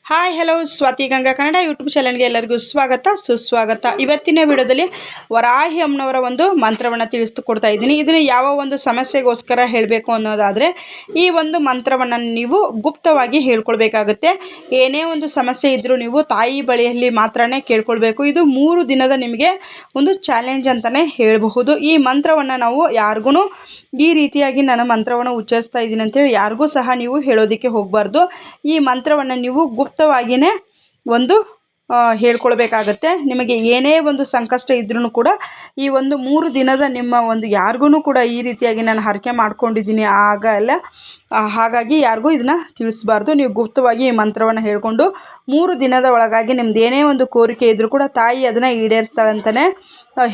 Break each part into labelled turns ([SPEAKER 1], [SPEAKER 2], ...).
[SPEAKER 1] Hi hello Swathi Ganga Kannada YouTube ಚಾನಲ್ಗೆ ಎಲ್ಲರಿಗೂ ಸ್ವಾಗತ ಸುಸ್ವಾಗತ. ಇವತ್ತಿನ ವಿಡಿಯೋದಲ್ಲಿ ವರಾಹಿ ಅಮ್ಮನವರ ಒಂದು ಮಂತ್ರವನ್ನು ತಿಳಿಸಿಕೊಡ್ತಾ ಇದ್ದೀನಿ. ಇದನ್ನು ಯಾವ ಒಂದು ಸಮಸ್ಯೆಗೋಸ್ಕರ ಹೇಳಬೇಕು ಅನ್ನೋದಾದರೆ ಈ ಒಂದು ಮಂತ್ರವನ್ನು ನೀವು ಗುಪ್ತವಾಗಿ ಹೇಳ್ಕೊಳ್ಬೇಕಾಗುತ್ತೆ. ಏನೇ ಒಂದು ಸಮಸ್ಯೆ ಇದ್ದರೂ ನೀವು ತಾಯಿ ಬಳಿಯಲ್ಲಿ ಮಾತ್ರನೇ ಕೇಳ್ಕೊಳ್ಬೇಕು. ಇದು 3 ದಿನದ ನಿಮಗೆ ಒಂದು ಚಾಲೆಂಜ್ ಅಂತಲೇ ಹೇಳಬಹುದು. ಈ ಮಂತ್ರವನ್ನು ನಾವು ಯಾರಿಗೂ ಈ ರೀತಿಯಾಗಿ ನಾನು ಮಂತ್ರವನ್ನು ಉಚ್ಚರಿಸ್ತಾ ಇದ್ದೀನಿ ಅಂತೇಳಿ ಯಾರಿಗೂ ಸಹ ನೀವು ಹೇಳೋದಕ್ಕೆ ಹೋಗಬಾರ್ದು. ಈ ಮಂತ್ರವನ್ನು ನೀವು ಗುಪ್ತವಾಗಿಯೇ ಒಂದು ಹೇಳ್ಕೊಳ್ಬೇಕಾಗತ್ತೆ. ನಿಮಗೆ ಏನೇ ಒಂದು ಸಂಕಷ್ಟ ಇದ್ರೂ ಕೂಡ ಈ ಒಂದು 3 ದಿನದ ನಿಮ್ಮ ಒಂದು ಯಾರಿಗೂ ಕೂಡ ಈ ರೀತಿಯಾಗಿ ನಾನು ಹರಕೆ ಮಾಡ್ಕೊಂಡಿದ್ದೀನಿ ಹಾಗಾಗಿ ಯಾರಿಗೂ ಇದನ್ನು ತಿಳಿಸಬಾರ್ದು. ನೀವು ಗುಪ್ತವಾಗಿ ಈ ಮಂತ್ರವನ್ನು ಹೇಳ್ಕೊಂಡು 3 ದಿನದ ಒಳಗಾಗಿ ನಿಮ್ದು ಏನೇ ಒಂದು ಕೋರಿಕೆ ಇದ್ದರೂ ಕೂಡ ತಾಯಿ ಅದನ್ನು ಈಡೇರಿಸ್ತಾಳೆ ಅಂತಲೇ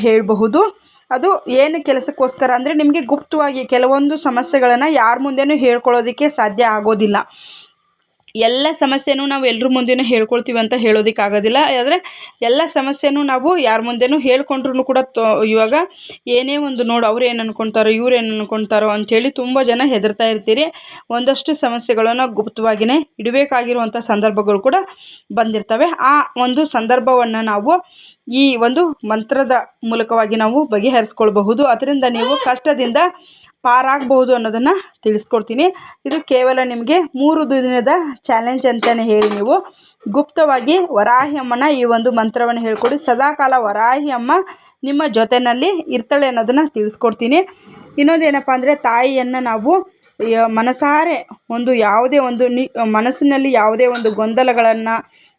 [SPEAKER 1] ಹೇಳಬಹುದು. ಅದು ಏನು ಕೆಲಸಕ್ಕೋಸ್ಕರ ಅಂದರೆ ನಿಮಗೆ ಗುಪ್ತವಾಗಿ ಕೆಲವೊಂದು ಸಮಸ್ಯೆಗಳನ್ನು ಯಾರ ಮುಂದೆನೂ ಹೇಳ್ಕೊಳ್ಳೋದಕ್ಕೆ ಸಾಧ್ಯ ಆಗೋದಿಲ್ಲ. ಎಲ್ಲ ಸಮಸ್ಯೆನೂ ನಾವು ಎಲ್ಲರ ಮುಂದೆನೂ ಹೇಳ್ಕೊಳ್ತೀವಿ ಅಂತ ಹೇಳೋದಕ್ಕಾಗೋದಿಲ್ಲ. ಆದರೆ ಎಲ್ಲ ಸಮಸ್ಯೆನೂ ನಾವು ಯಾರ ಮುಂದೆನೂ ಹೇಳ್ಕೊಂಡ್ರೂ ಕೂಡ ಇವಾಗ ಏನೇ ಒಂದು ಅವ್ರು ಏನು ಅಂದ್ಕೊಳ್ತಾರೋ ಇವ್ರು ಏನು ಅಂದ್ಕೊಳ್ತಾರೋ ಅಂಥೇಳಿ ತುಂಬ ಜನ ಹೆದರ್ತಾ ಇರ್ತೀರಿ. ಒಂದಷ್ಟು ಸಮಸ್ಯೆಗಳನ್ನು ಗುಪ್ತವಾಗಿಯೇ ಇಡಬೇಕಾಗಿರುವಂಥ ಸಂದರ್ಭಗಳು ಕೂಡ ಬಂದಿರ್ತವೆ. ಆ ಒಂದು ಸಂದರ್ಭವನ್ನು ನಾವು ಈ ಒಂದು ಮಂತ್ರದ ಮೂಲಕವಾಗಿ ನಾವು ಬಗೆಹರಿಸ್ಕೊಳ್ಬಹುದು. ಅದರಿಂದ ನೀವು ಕಷ್ಟದಿಂದ ಪಾರಾಗಬಹುದು ಅನ್ನೋದನ್ನು ತಿಳಿಸ್ಕೊಡ್ತೀನಿ. ಇದು ಕೇವಲ ನಿಮಗೆ 3 ದಿನದ ಚಾಲೆಂಜ್ ಅಂತಲೇ ಹೇಳಿ ನೀವು ಗುಪ್ತವಾಗಿ ವರಾಹಿ ಅಮ್ಮನ ಈ ಒಂದು ಮಂತ್ರವನ್ನು ಹೇಳ್ಕೊಡಿ. ಸದಾಕಾಲ ವರಾಹಿ ಅಮ್ಮ ನಿಮ್ಮ ಜೊತೆಯಲ್ಲಿ ಇರ್ತಾಳೆ ಅನ್ನೋದನ್ನು ತಿಳಿಸ್ಕೊಡ್ತೀನಿ. ಇನ್ನೊಂದೇನಪ್ಪ ಅಂದರೆ ತಾಯಿಯನ್ನು ನಾವು ಮನಸಾರೆ ಒಂದು ಯಾವುದೇ ಒಂದು ಮನಸ್ಸಿನಲ್ಲಿ ಯಾವುದೇ ಒಂದು ಗೊಂದಲಗಳನ್ನು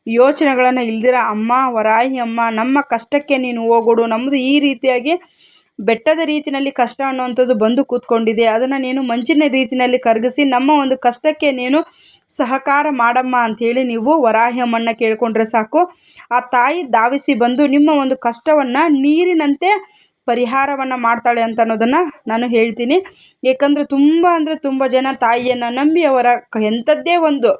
[SPEAKER 1] ಯೋಚನೆಗಳನ್ನು ಇಲ್ದಿರ ಅಮ್ಮ ವರಾಹಿ ಅಮ್ಮ ನಮ್ಮ ಕಷ್ಟಕ್ಕೆ ನೀನು ಹೋಗೋಡು, ನಮ್ಮದು ಈ ರೀತಿಯಾಗಿ ಬೆಟ್ಟದ ರೀತಿಯಲ್ಲಿ ಕಷ್ಟ ಅನ್ನುವಂಥದ್ದು ಬಂದು ಕೂತ್ಕೊಂಡಿದೆ, ಅದನ್ನು ನೀನು ಮಂಚಿನ ರೀತಿಯಲ್ಲಿ ಕರಗಿಸಿ ನಮ್ಮ ಒಂದು ಕಷ್ಟಕ್ಕೆ ನೀನು ಸಹಕಾರ ಮಾಡಮ್ಮ ಅಂಥೇಳಿ ನೀವು ವರಾಹಿ ಅಮ್ಮನ್ನ ಕೇಳಿಕೊಂಡ್ರೆ ಸಾಕು. ಆ ತಾಯಿ ಧಾವಿಸಿ ಬಂದು ನಿಮ್ಮ ಒಂದು ಕಷ್ಟವನ್ನು ನೀರಿನಂತೆ ಪರಿಹಾರವನ್ನು ಮಾಡ್ತಾಳೆ ಅಂತ ಅನ್ನೋದನ್ನು ನಾನು ಹೇಳ್ತೀನಿ. ಏಕೆಂದರೆ ತುಂಬ ಜನ ತಾಯಿಯನ್ನು ನಂಬಿ ಅವರ ಎಂಥದ್ದೇ ಒಂದು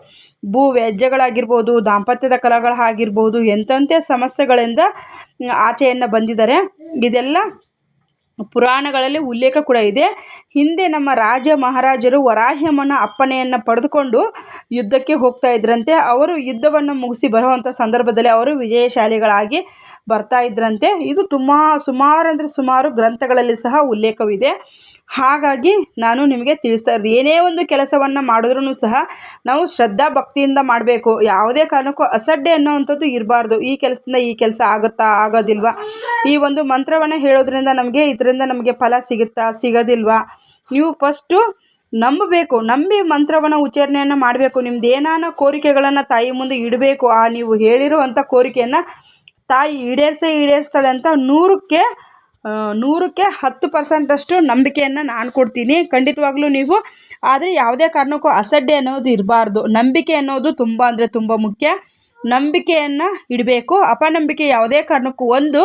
[SPEAKER 1] ವ್ಯಾಜ್ಯಗಳಾಗಿರ್ಬೋದು, ದಾಂಪತ್ಯದ ಕಲಹಗಳಾಗಿರ್ಬೋದು, ಎಂಥಂಥ ಸಮಸ್ಯೆಗಳಿಂದ ಆಚೆಯನ್ನು ಬಂದಿದ್ದಾರೆ. ಇದೆಲ್ಲ ಪುರಾಣಗಳಲ್ಲಿ ಉಲ್ಲೇಖ ಕೂಡ ಇದೆ. ಹಿಂದೆ ನಮ್ಮ ರಾಜ ಮಹಾರಾಜರು ವರಾಹಿ ಅಮ್ಮನ ಅಪ್ಪಣೆಯನ್ನು ಪಡೆದುಕೊಂಡು ಯುದ್ಧಕ್ಕೆ ಹೋಗ್ತಾ ಇದ್ರಂತೆ. ಅವರು ಯುದ್ಧವನ್ನು ಮುಗಿಸಿ ಬರುವಂಥ ಸಂದರ್ಭದಲ್ಲಿ ಅವರು ವಿಜಯಶಾಲಿಗಳಾಗಿ ಬರ್ತಾ ಇದ್ರಂತೆ. ಇದು ಸುಮಾರು ಗ್ರಂಥಗಳಲ್ಲಿ ಸಹ ಉಲ್ಲೇಖವಿದೆ. ಹಾಗಾಗಿ ನಾನು ನಿಮಗೆ ತಿಳಿಸ್ತಾ ಇರೋದು ಏನೇ ಒಂದು ಕೆಲಸವನ್ನು ಮಾಡಿದ್ರೂ ಸಹ ನಾವು ಶ್ರದ್ಧಾ ಭಕ್ತಿಯಿಂದ ಮಾಡಬೇಕು. ಯಾವುದೇ ಕಾರಣಕ್ಕೂ ಅಸಡ್ಡೆ ಅನ್ನೋವಂಥದ್ದು ಇರಬಾರ್ದು. ಈ ಕೆಲಸದಿಂದ ಈ ಕೆಲಸ ಆಗುತ್ತಾ ಆಗೋದಿಲ್ವಾ, ಈ ಒಂದು ಮಂತ್ರವನ್ನು ಹೇಳೋದ್ರಿಂದ ಇದರಿಂದ ನಮಗೆ ಫಲ ಸಿಗುತ್ತಾ ಸಿಗೋದಿಲ್ವಾ, ನೀವು ಫಸ್ಟು ನಂಬಬೇಕು. ನಂಬಿ ಮಂತ್ರವನ್ನು ಉಚ್ಚಾರಣೆಯನ್ನು ಮಾಡಬೇಕು. ನಿಮ್ದು ಏನಾನ ಕೋರಿಕೆಗಳನ್ನು ತಾಯಿ ಮುಂದೆ ಇಡಬೇಕು. ನೀವು ಹೇಳಿರುವಂಥ ಕೋರಿಕೆಯನ್ನು ತಾಯಿ ಈಡೇರಿಸ್ತಾಳೆ ಅಂತ 100ಕ್ಕೆ 10% ನಂಬಿಕೆಯನ್ನು ನಾನು ಕೊಡ್ತೀನಿ. ಖಂಡಿತವಾಗ್ಲೂ ನೀವು ಆದರೆ ಯಾವುದೇ ಕಾರಣಕ್ಕೂ ಅಸಡ್ಡೆ ಅನ್ನೋದು ಇರಬಾರ್ದು. ನಂಬಿಕೆ ಅನ್ನೋದು ತುಂಬ ಮುಖ್ಯ. ನಂಬಿಕೆಯನ್ನು ಇಡಬೇಕು. ಅಪನಂಬಿಕೆ ಯಾವುದೇ ಕಾರಣಕ್ಕೂ ಒಂದು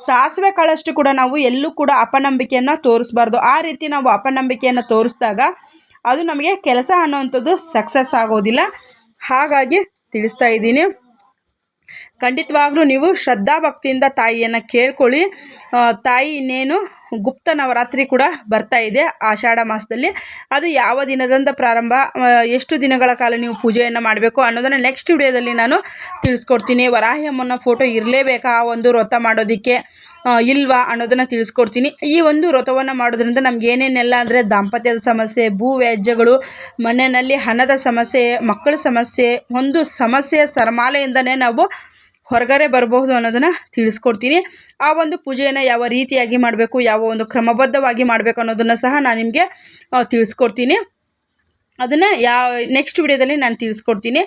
[SPEAKER 1] ಸಾಸಿವೆ ಕಾಳಷ್ಟು ಕೂಡ ನಾವು ಎಲ್ಲೂ ಕೂಡ ಅಪನಂಬಿಕೆಯನ್ನು ತೋರಿಸ್ಬಾರ್ದು. ಆ ರೀತಿ ನಾವು ಅಪನಂಬಿಕೆಯನ್ನು ತೋರಿಸಿದಾಗ ಅದು ನಮಗೆ ಕೆಲಸ ಅನ್ನೋವಂಥದ್ದು ಸಕ್ಸಸ್ ಆಗೋದಿಲ್ಲ. ಹಾಗಾಗಿ ತಿಳಿಸ್ತಾ ಇದ್ದೀನಿ. ಖಂಡಿತವಾಗ್ಲೂ ನೀವು ಶ್ರದ್ಧಾಭಕ್ತಿಯಿಂದ ತಾಯಿಯನ್ನು ಕೇಳ್ಕೊಳ್ಳಿ. ತಾಯಿ ಇನ್ನೇನು ಗುಪ್ತ ನವರಾತ್ರಿ ಕೂಡ ಬರ್ತಾ ಇದೆ ಆಷಾಢ ಮಾಸದಲ್ಲಿ. ಅದು ಯಾವ ದಿನದಿಂದ ಪ್ರಾರಂಭ, ಎಷ್ಟು ದಿನಗಳ ಕಾಲ ನೀವು ಪೂಜೆಯನ್ನು ಮಾಡಬೇಕು ಅನ್ನೋದನ್ನು ನೆಕ್ಸ್ಟ್ ವಿಡಿಯೋದಲ್ಲಿ ನಾನು ತಿಳಿಸ್ಕೊಡ್ತೀನಿ. ವರಾಹಿ ಅಮ್ಮನ ಫೋಟೋ ಇರಲೇಬೇಕಾ ಆ ಒಂದು ವ್ರತ ಮಾಡೋದಕ್ಕೆ ಇಲ್ವಾ ಅನ್ನೋದನ್ನು ತಿಳಿಸ್ಕೊಡ್ತೀನಿ. ಈ ಒಂದು ವ್ರತವನ್ನು ಮಾಡೋದ್ರಿಂದ ನಮ್ಗೆ ಏನೇನೆಲ್ಲ ಅಂದರೆ ದಾಂಪತ್ಯದ ಸಮಸ್ಯೆ, ವ್ಯಾಜ್ಯಗಳು, ಮನೆಯಲ್ಲಿ ಹಣದ ಸಮಸ್ಯೆ, ಮಕ್ಕಳ ಸಮಸ್ಯೆ, ಒಂದು ಸಮಸ್ಯೆಯ ಸರಮಾಲೆಯಿಂದನೇ ನಾವು ಹೊರಗಡೆ ಬರಬಹುದು ಅನ್ನೋದನ್ನು ತಿಳಿಸ್ಕೊಡ್ತೀನಿ. ಆ ಒಂದು ಪೂಜೆಯನ್ನು ಯಾವ ರೀತಿಯಾಗಿ ಮಾಡಬೇಕು, ಯಾವ ಒಂದು ಕ್ರಮಬದ್ಧವಾಗಿ ಮಾಡಬೇಕು ಅನ್ನೋದನ್ನು ಸಹ ನಾನು ನಿಮಗೆ ತಿಳಿಸ್ಕೊಡ್ತೀನಿ. ಅದನ್ನು ನೆಕ್ಸ್ಟ್ ವಿಡಿಯೋದಲ್ಲಿ ನಾನು ತಿಳಿಸ್ಕೊಡ್ತೀನಿ.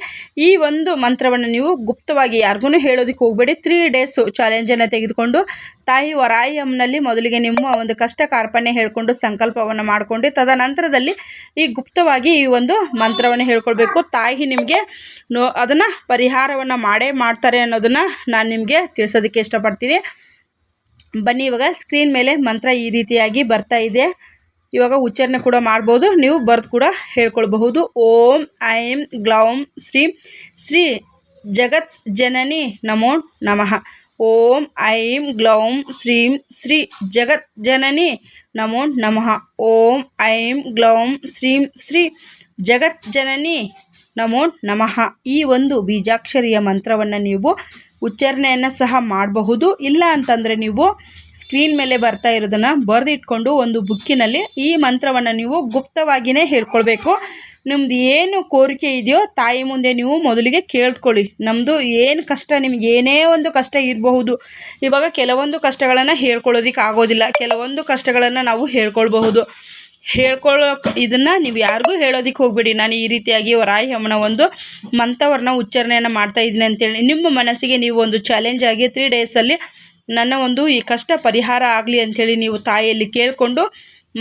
[SPEAKER 1] ಈ ಒಂದು ಮಂತ್ರವನ್ನು ನೀವು ಗುಪ್ತವಾಗಿ ಯಾರಿಗೂ ಹೇಳೋದಕ್ಕೆ ಹೋಗಬೇಡಿ. 3 ಡೇಸು ಚಾಲೆಂಜನ್ನು ತೆಗೆದುಕೊಂಡು ತಾಯಿ ವರಾಹಿ ಅಮ್ಮನಲ್ಲಿ ಮೊದಲಿಗೆ ನಿಮ್ಮ ಒಂದು ಕಷ್ಟ ಕಾರ್ಪಣ್ಯ ಹೇಳಿಕೊಂಡು ಸಂಕಲ್ಪವನ್ನು ಮಾಡಿಕೊಂಡು ತದನಂತರದಲ್ಲಿ ಈ ಗುಪ್ತವಾಗಿ ಈ ಒಂದು ಮಂತ್ರವನ್ನು ಹೇಳ್ಕೊಳ್ಬೇಕು. ತಾಯಿ ನಿಮಗೆ ಅದನ್ನು ಪರಿಹಾರವನ್ನು ಮಾಡ್ತಾರೆ ಅನ್ನೋದನ್ನು ನಾನು ನಿಮಗೆ ತಿಳಿಸೋದಕ್ಕೆ ಇಷ್ಟಪಡ್ತೀನಿ. ಬನ್ನಿ, ಇವಾಗ ಸ್ಕ್ರೀನ್ ಮೇಲೆ ಮಂತ್ರ ಈ ರೀತಿಯಾಗಿ ಬರ್ತಾ ಇದೆ. ಇವಾಗ ಉಚ್ಚಾರಣೆ ಕೂಡ ಮಾಡ್ಬೋದು, ನೀವು ಬರೆದು ಕೂಡ ಹೇಳ್ಕೊಳ್ಬಹುದು. ಓಂ ಐಂ ಗ್ಲೌಂ ಶ್ರೀಂ ಶ್ರೀ ಜಗತ್ ಜನನಿ ನಮೋ ನಮಃ. ಓಂ ಐಂ ಗ್ಲೌಂ ಶ್ರೀಂ ಶ್ರೀ ಜಗತ್ ಜನನಿ ನಮೋ ನಮಃ. ಓಂ ಐಂ ಗ್ಲೌಂ ಶ್ರೀಂ ಶ್ರೀ ಜಗತ್ ಜನನಿ ನಮೋ ನಮಃ ಈ ಒಂದು ಬೀಜಾಕ್ಷರಿಯ ಮಂತ್ರವನ್ನು ನೀವು ಉಚ್ಚಾರಣೆಯನ್ನು ಸಹ ಮಾಡಬಹುದು. ಇಲ್ಲ ಅಂತಂದರೆ ನೀವು ಸ್ಕ್ರೀನ್ ಮೇಲೆ ಬರ್ತಾ ಇರೋದನ್ನು ಬರೆದಿಟ್ಕೊಂಡು ಒಂದು ಬುಕ್ಕಿನಲ್ಲಿ ಈ ಮಂತ್ರವನ್ನು ನೀವು ಗುಪ್ತವಾಗಿಯೇ ಹೇಳ್ಕೊಳ್ಬೇಕು. ನಿಮ್ಮದು ಏನು ಕೋರಿಕೆ ಇದೆಯೋ ತಾಯಿ ಮುಂದೆ ನೀವು ಮೊದಲಿಗೆ ಕೇಳ್ಕೊಳ್ಳಿ. ನಮ್ಮದು ಏನು ಕಷ್ಟ, ನಿಮ್ಗೆ ಏನೇ ಒಂದು ಕಷ್ಟ ಇರಬಹುದು. ಇವಾಗ ಕೆಲವೊಂದು ಕಷ್ಟಗಳನ್ನು ಹೇಳ್ಕೊಳ್ಳೋದಕ್ಕೆ ಆಗೋದಿಲ್ಲ, ಕೆಲವೊಂದು ಕಷ್ಟಗಳನ್ನು ನಾವು ಹೇಳ್ಕೊಳ್ಬಹುದು. ಇದನ್ನು ನೀವು ಯಾರಿಗೂ ಹೇಳೋದಕ್ಕೆ ಹೋಗಬೇಡಿ. ನಾನು ಈ ರೀತಿಯಾಗಿ ವರಾಹಿ ಅಮ್ಮನ ಒಂದು ಮಂತ್ರವನ್ನು ಉಚ್ಚಾರಣೆಯನ್ನು ಮಾಡ್ತಾ ಇದ್ದೀನಿ ಅಂತೇಳಿ ನಿಮ್ಮ ಮನಸ್ಸಿಗೆ ನೀವು ಒಂದು ಚಾಲೆಂಜ್ ಆಗಿ 3 ಡೇಸಲ್ಲಿ ನನ್ನ ಒಂದು ಈ ಕಷ್ಟ ಪರಿಹಾರ ಆಗಲಿ ಅಂಥೇಳಿ ನೀವು ತಾಯಿಯಲ್ಲಿ ಕೇಳಿಕೊಂಡು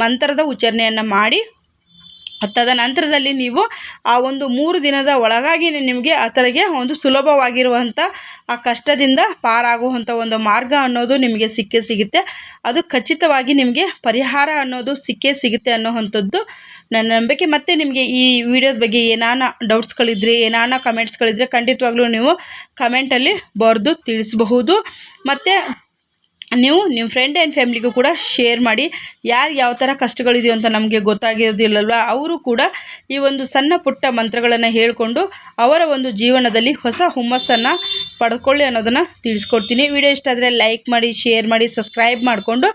[SPEAKER 1] ಮಂತ್ರದ ಉಚ್ಚಾರಣೆಯನ್ನು ಮಾಡಿ, ತದನಂತರದಲ್ಲಿ ನೀವು ಆ ಒಂದು 3 ದಿನದ ಒಳಗಾಗಿ ನಿಮಗೆ ಆತರಿಗೆ ಒಂದು ಸುಲಭವಾಗಿರುವಂಥ ಆ ಕಷ್ಟದಿಂದ ಪಾರಾಗುವಂಥ ಒಂದು ಮಾರ್ಗ ಅನ್ನೋದು ನಿಮಗೆ ಸಿಗುತ್ತೆ. ಅದು ಖಚಿತವಾಗಿ ನಿಮಗೆ ಪರಿಹಾರ ಅನ್ನೋದು ಸಿಗುತ್ತೆ ಅನ್ನೋವಂಥದ್ದು ನನ್ನ ನಂಬಿಕೆ. ಮತ್ತು ನಿಮಗೆ ಈ ವಿಡಿಯೋದ ಬಗ್ಗೆ ಏನಾನ ಡೌಟ್ಸ್ಗಳಿದ್ರೆ, ಏನಾನ ಕಮೆಂಟ್ಸ್ಗಳಿದ್ರೆ ಖಂಡಿತವಾಗ್ಲೂ ನೀವು ಕಮೆಂಟಲ್ಲಿ ಬರೆದು ತಿಳಿಸಬಹುದು. ಮತ್ತು ನೀವು ನಿಮ್ಮ ಫ್ರೆಂಡ್ ಆ್ಯಂಡ್ ಫ್ಯಾಮಿಲಿಗೂ ಕೂಡ ಶೇರ್ ಮಾಡಿ. ಯಾರು ಯಾವ ಥರ ಕಷ್ಟಗಳಿದೆಯೋ ಅಂತ ನಮಗೆ ಗೊತ್ತಾಗಿರೋದಿಲ್ಲಲ್ವ, ಅವರು ಕೂಡ ಈ ಒಂದು ಸಣ್ಣ ಪುಟ್ಟ ಮಂತ್ರಗಳನ್ನು ಹೇಳಿಕೊಂಡು ಅವರ ಒಂದು ಜೀವನದಲ್ಲಿ ಹೊಸ ಹುಮ್ಮಸ್ಸನ್ನು ಪಡ್ಕೊಳ್ಳಿ ಅನ್ನೋದನ್ನು ತಿಳಿಸ್ಕೊಡ್ತೀನಿ. ವಿಡಿಯೋ ಇಷ್ಟ ಆದರೆ ಲೈಕ್ ಮಾಡಿ, ಶೇರ್ ಮಾಡಿ, ಸಬ್ಸ್ಕ್ರೈಬ್ ಮಾಡಿಕೊಂಡು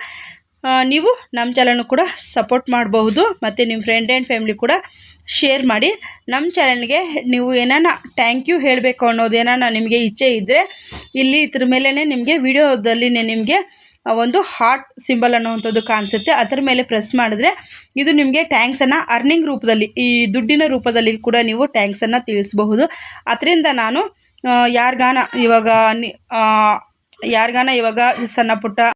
[SPEAKER 1] ನೀವು ನಮ್ಮ ಚಾನಲ್ನು ಕೂಡ ಸಪೋರ್ಟ್ ಮಾಡಬಹುದು. ಮತ್ತು ನಿಮ್ಮ ಫ್ರೆಂಡ್ ಆ್ಯಂಡ್ ಫ್ಯಾಮಿಲಿ ಕೂಡ ಶೇರ್ ಮಾಡಿ. ನಮ್ಮ ಚಾನಲ್ಗೆ ನೀವು ಏನಾನ ಥ್ಯಾಂಕ್ ಯು ಹೇಳಬೇಕು ಅನ್ನೋದು ಏನಾನ ನಿಮಗೆ ಇಚ್ಛೆ ಇದ್ದರೆ ಇಲ್ಲಿ ಇದ್ರ ಮೇಲೇ ನಿಮಗೆ ವಿಡಿಯೋದಲ್ಲಿ ನಿಮಗೆ ಒಂದು ಹಾರ್ಟ್ ಸಿಂಬಲ್ ಅನ್ನೋವಂಥದ್ದು ಕಾಣಿಸುತ್ತೆ, ಅದರ ಮೇಲೆ ಪ್ರೆಸ್ ಮಾಡಿದ್ರೆ ಇದು ನಿಮಗೆ ಟ್ಯಾಂಕ್ಸನ್ನು ಅರ್ನಿಂಗ್ ರೂಪದಲ್ಲಿ, ಈ ದುಡ್ಡಿನ ರೂಪದಲ್ಲಿ ಕೂಡ ನೀವು ಟ್ಯಾಂಕ್ಸನ್ನು ತಿಳಿಸಬಹುದು. ಅದರಿಂದ ನಾನು ಯಾರಿಗಾನ ಇವಾಗ ಸಣ್ಣ ಪುಟ್ಟ